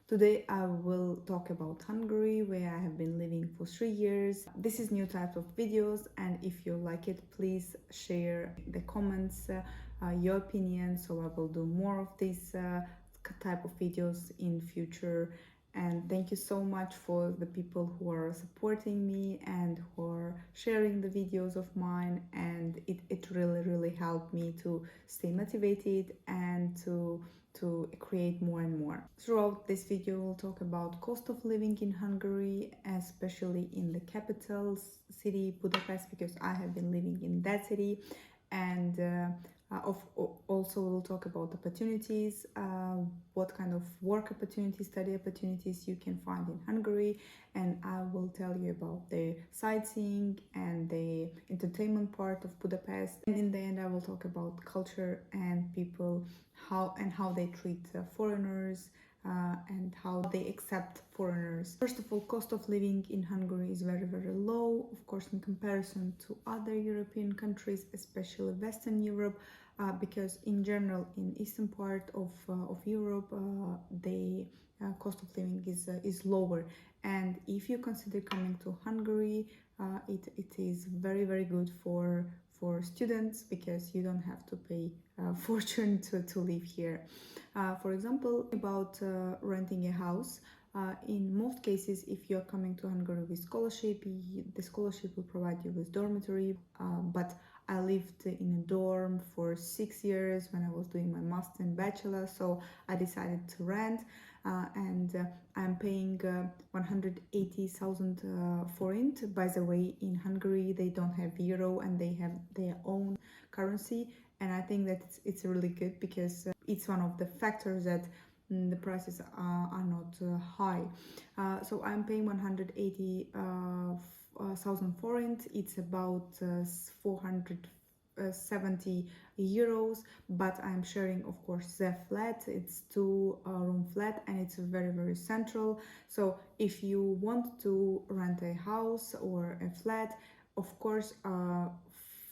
Today I will talk about Hungary, where I have been living for 3 years. This is new type of videos, and if you like it, please share the comments, your opinion, so I will do more of these type of videos in future. And thank you so much for the people who are supporting me and who are sharing the videos of mine, and it really helped me to stay motivated and to create more and more. Throughout this video we'll talk about cost of living in Hungary, especially in the capital city Budapest, because I have been living in that city, and also we'll talk about opportunities, what kind of work opportunities, study opportunities you can find in Hungary, and I will tell you about the sightseeing and the entertainment part of Budapest. And in the end I will talk about culture and people, how they treat foreigners, and how they accept foreigners. First of all, cost of living in Hungary is very low, of course, in comparison to other European countries, especially Western Europe, because in general in eastern part of Europe the cost of living is lower. And if you consider coming to Hungary, it is very good for students, because you don't have to pay fortune to live here. For example, about renting a house, in most cases, if you're coming to Hungary with scholarship, the scholarship will provide you with dormitory, but I lived in a dorm for 6 years when I was doing my master and bachelor, so I decided to rent, and I'm paying 180,000 forint. By the way, in Hungary they don't have euro and they have their own currency, and I think that it's really good, because it's one of the factors that the prices are not high. So I'm paying 180,000 forint. It's about 470 euros, but I'm sharing, of course, the flat. It's 2-room flat, and it's very central. So if you want to rent a house or a flat, of course,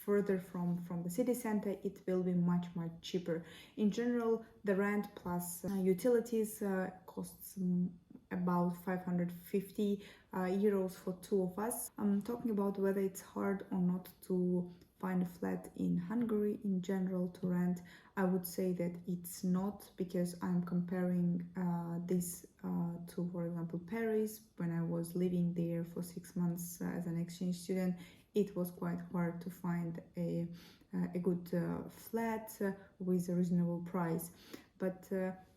further from the city center, it will be much cheaper. In general, the rent plus utilities costs about 550 euros for two of us. I'm talking about whether it's hard or not to find a flat in Hungary in general to rent. I would say that it's not, because I'm comparing this to, for example, Paris. When I was living there for 6 months as an exchange student, it was quite hard to find a good flat with a reasonable price. But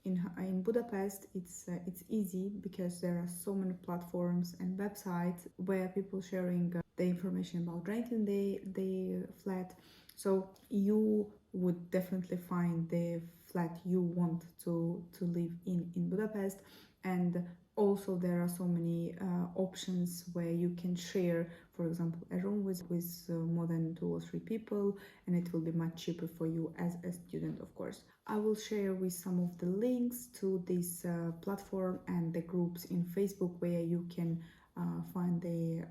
in Budapest it's easy, because there are so many platforms and websites where people sharing the information about renting the flat. So you would definitely find the flat you want to live in Budapest. And also there are so many options where you can share, for example, a room with more than 2 or 3 people, and it will be much cheaper for you as a student, of course. I will share with some of the links to this platform and the groups in Facebook where you can find the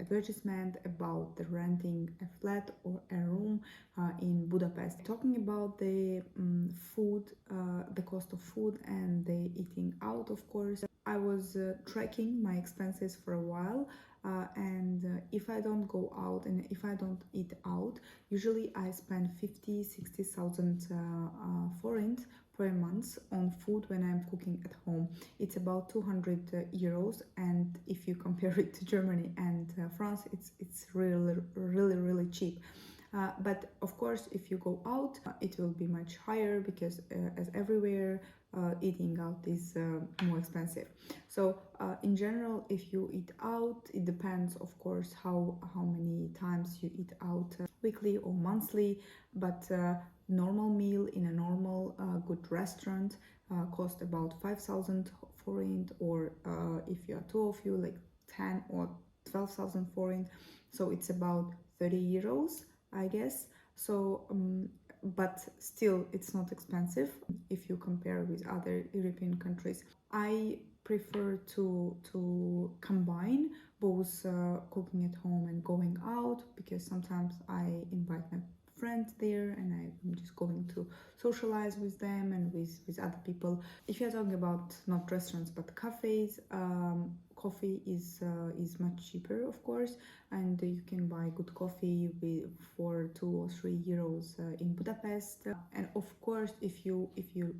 advertisement about the renting a flat or a room in Budapest. Talking about the food, the cost of food and the eating out, of course, I was tracking my expenses for a while, and if I don't go out and if I don't eat out, usually I spend 50,000-60,000 forint per month on food when I'm cooking at home. It's about 200 euros, and if you compare it to Germany and France, it's really cheap. But of course, if you go out, it will be much higher, because as everywhere, eating out is more expensive. So in general, if you eat out, it depends, of course, how many times you eat out, weekly or monthly, but normal meal in a normal good restaurant cost about 5,000 forint, or if you are 2 of you, like 10 or 12,000 forint, so it's about 30 euros, I guess. So but still it's not expensive if you compare with other European countries. I prefer to combine both cooking at home and going out, because sometimes I invite my friends there, and I'm just going to socialize with them and with other people. If you're talking about not restaurants but cafes, coffee is much cheaper, of course, and you can buy good coffee for 2 or 3 euros in Budapest. And of course, if you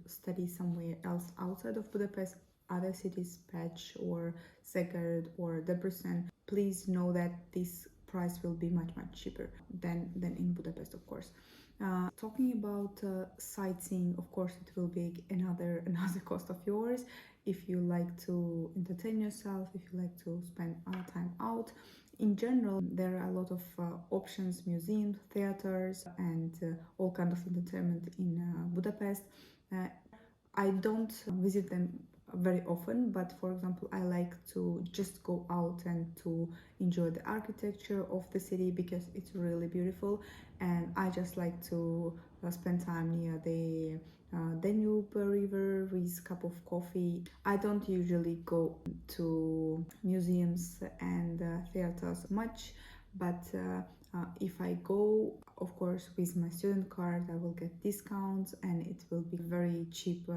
study somewhere else outside of Budapest, other cities, Pech or Szeged or Debrecen, please know that this price will be much cheaper than in Budapest, of course. Talking about sightseeing, of course, it will be another cost of yours. If you like to entertain yourself, if you like to spend time out. In general, there are a lot of options, museums, theaters, and all kind of entertainment in Budapest. I don't visit them very often, but for example, I like to just go out and to enjoy the architecture of the city because it's really beautiful, and I just like to spend time near the Danube River with a cup of coffee. I don't usually go to museums and theaters much, but if I go, of course, with my student card, I will get discounts, and it will be very cheap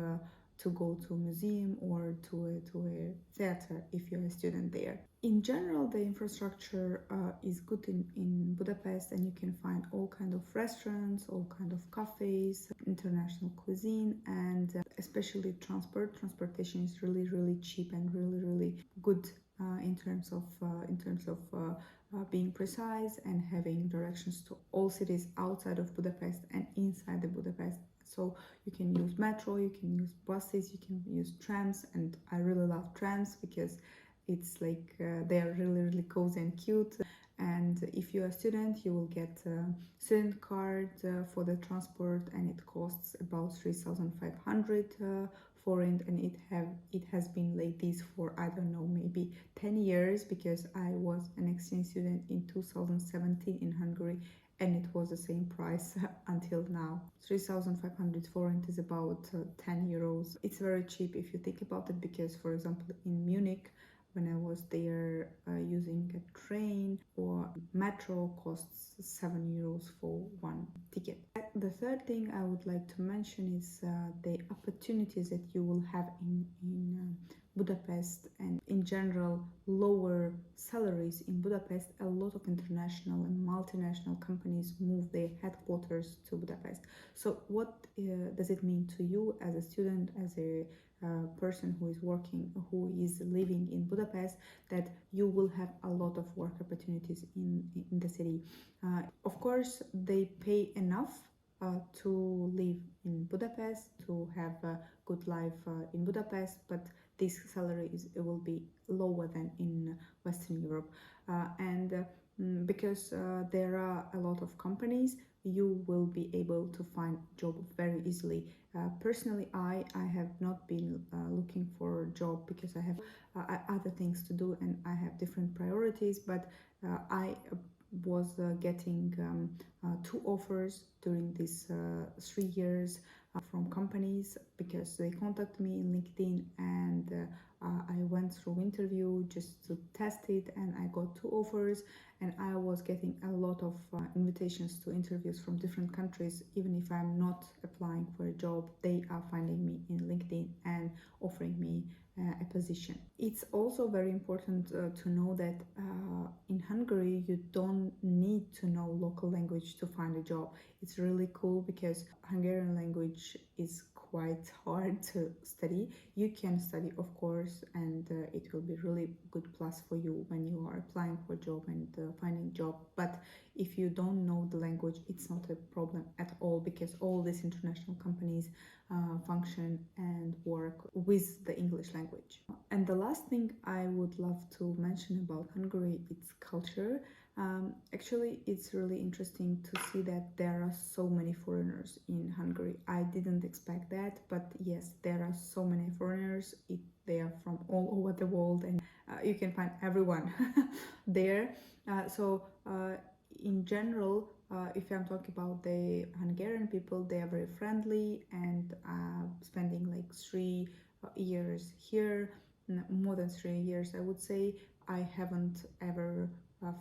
to go to a museum or to a theater if you're a student there. In general, the infrastructure is good in Budapest, and you can find all kind of restaurants, all kind of cafes, international cuisine, and especially transportation is really cheap and really good in terms of being precise and having directions to all cities outside of Budapest and inside the Budapest. So you can use metro, you can use buses, you can use trams, and I really love trams because it's like they are really cozy and cute. And if you're a student, you will get a student card for the transport, and it costs about 3,500 forint, and it has been like this for, I don't know, maybe 10 years, because I was an exchange student in 2017 in Hungary, and it was the same price until now. 3,500 forint is about 10 euros. It's very cheap if you think about it, because for example in Munich, when I was there, using a train or metro costs 7 euros for one ticket. The third thing I would like to mention is the opportunities that you will have in Budapest, and in general lower salaries in Budapest. A lot of international and multinational companies move their headquarters to Budapest. So what does it mean to you as a student, as a person who is working, who is living in Budapest, that you will have a lot of work opportunities in the city? Of course, they pay enough to live in Budapest, to have a good life in Budapest, but this salary will be lower than in Western Europe. Because there are a lot of companies, you will be able to find job very easily. Personally, I have not been looking for a job because I have other things to do and I have different priorities, but I was getting 2 offers during these 3 years from companies, because they contacted me in LinkedIn, and I went through interview just to test it, and I got 2 offers, and I was getting a lot of invitations to interviews from different countries. Even if I'm not applying for a job, they are finding me in LinkedIn and offering me a position. It's also very important to know that in Hungary you don't need to know local language to find a job. It's really cool because Hungarian language is quite hard to study. You can study, of course, and it will be really good plus for you when you are applying for a job and finding job. But if you don't know the language, it's not a problem at all, because all these international companies function and work with the English language. And the last thing I would love to mention about Hungary, it's culture. Actually, it's really interesting to see that there are so many foreigners in Hungary. I didn't expect that, but yes, there are so many foreigners. They are from all over the world, and you can find everyone there. In general, if I'm talking about the Hungarian people, they are very friendly, and spending like 3 years here, more than 3 years, I would say, I haven't ever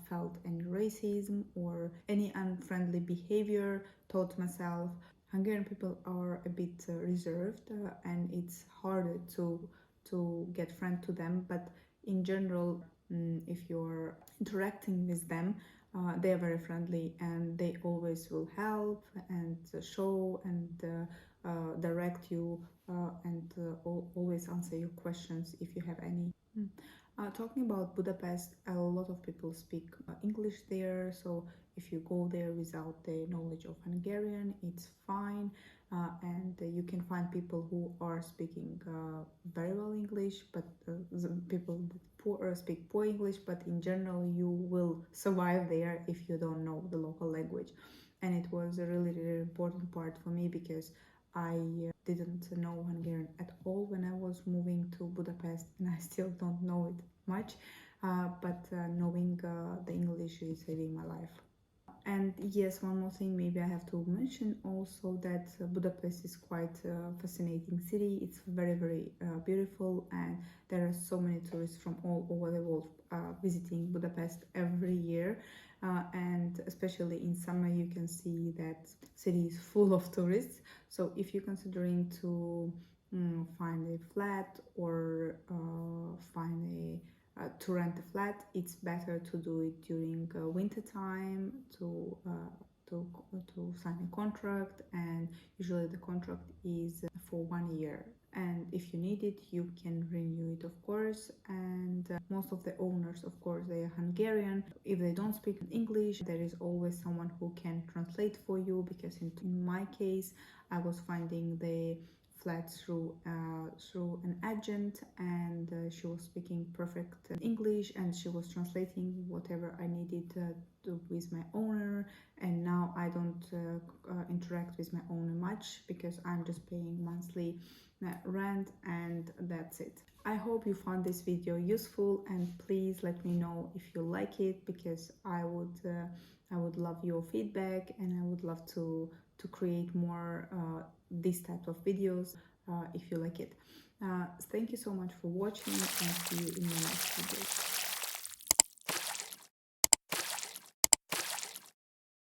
felt any racism or any unfriendly behavior. Told myself Hungarian people are a bit reserved, and it's harder to get friend to them, but in general, if you're interacting with them, they are very friendly and they always will help and show and direct you, and always answer your questions if you have any. Talking about Budapest, a lot of people speak English there, so if you go there without the knowledge of Hungarian, it's fine, and you can find people who are speaking very well English, but the people that speak poor English, but in general you will survive there if you don't know the local language. And it was a really, really important part for me because I didn't know Hungarian at all when I was moving to Budapest, and I still don't know it much, but knowing the English is saving my life. And yes, one more thing maybe I have to mention also, that Budapest is quite a fascinating city. It's very, very beautiful, and there are so many tourists from all over the world visiting Budapest every year. And especially in summer, you can see that city is full of tourists. So if you're considering to find a flat or find a to rent a flat, it's better to do it during winter time to sign a contract, and usually the contract is for 1 year. And if you need it, you can renew it, of course. And most of the owners, of course, they are Hungarian. If they don't speak English, there is always someone who can translate for you, because in my case, I was finding the flat through an agent, and she was speaking perfect English, and she was translating whatever I needed with my owner. And now I don't interact with my owner much, because I'm just paying monthly rent, and that's it. I hope you found this video useful, and please let me know if you like it, because I would love your feedback, and I would love to create more this type of videos if you like it. Thank you so much for watching, and see you in my